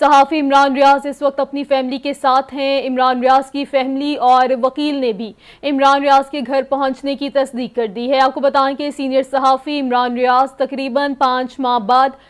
सहाफ़ी इमरान रियाज इस वक्त अपनी फैमिली के साथ हैं। इमरान रियाज की फैमिली और वकील ने भी इमरान रियाज के घर पहुंचने की तस्दीक कर दी है। आपको बताएं कि सीनियर सहाफ़ी इमरान रियाज तकरीबन 5 माह बाद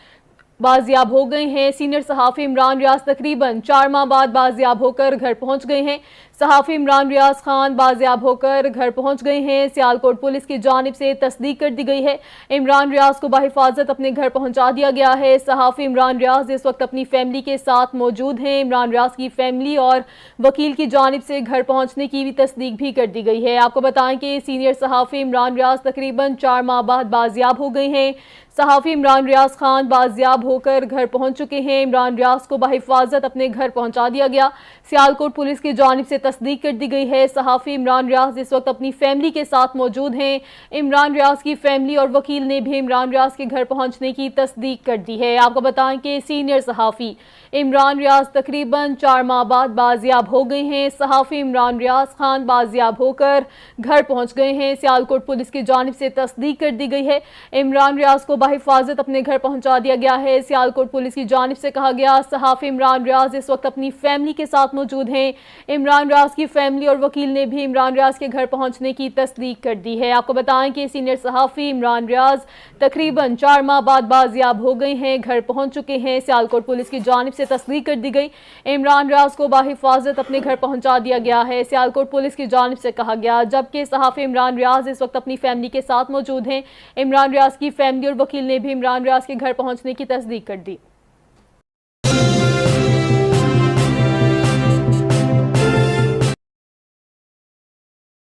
बाजियाब हो गए हैं। सीनियर सहाफ़ी इमरान रियाज तकरीबन 4 माह बाद बाजियाब होकर घर पहुंच गए हैं। सहाफ़ी इमरान रियाज खान बाजियाब होकर घर पहुंच गए हैं। सियालकोट पुलिस की जानिब से तस्दीक कर दी गई है। इमरान रियाज को बाहिफाजत अपने घर पहुंचा दिया गया है। सहाफ़ी इमरान रियाज इस वक्त अपनी फैमिली के साथ मौजूद हैं। इमरान रियाज की फैमिली और वकील की जानिब से घर पहुंचने की भी तस्दीक भी कर दी गई है। आपको बताएं कि सीनियर सहाफ़ी इमरान रियाज तकरीबन 4 माह बाद बाजियाब हो गए हैं। सहाफ़ी इमरान रियाज खान बाजियाब होकर घर पहुंच चुके हैं। इमरान रियाज को बाहिफाजत अपने घर पहुंचा दिया गया। सियालकोट पुलिस की जानिब से तस्दीक कर दी गई है। सहाफ़ी इमरान रियाज इस वक्त अपनी फैमिली के साथ मौजूद हैं। इमरान रियाज की फैमिली और वकील ने भी इमरान रियाज के घर पहुंचने की तस्दीक कर दी है। आपको बताएं कि सीनियर सहाफ़ी इमरान रियाज तकरीबन 4 माह बाद बाजियाब हो गए हैं। सहाफ़ी इमरान रियाज खान बाजियाब होकर घर पहुंच गए हैं। सियालकोट पुलिस की जानिब से तस्दीक कर दी गई है। इमरान रियाज को बाहिफाजत अपने घर पहुंचा दिया गया है। सियालकोट पुलिस की जानिब से कहा गया, सहाफ़ी इमरान रियाज इस वक्त अपनी फैमिली के साथ मौजूद हैं। इमरान रियाज की फैमिली और वकील ने भी इमरान रियाज के घर पहुंचने की तस्दीक कर दी है। आपको बताएं कि सीनियर सहाफ़ी इमरान रियाज तकरीबन 4 माह बाद बाजियाब हो गए हैं, घर पहुंच चुके हैं। सियालकोट पुलिस की जानिब से तस्दीक कर दी गई। इमरान रियाज को बाहिफाजत अपने घर पहुंचा दिया गया है। सियालकोट पुलिस की जानिब से कहा गया, जबकि सहाफ़ी इमरान रियाज इस वक्त अपनी फैमिली के साथ मौजूद हैं। इमरान रियाज की फैमिली और वकील ने भी इमरान रियाज के घर पहुंचने की तस्दीक कर दी।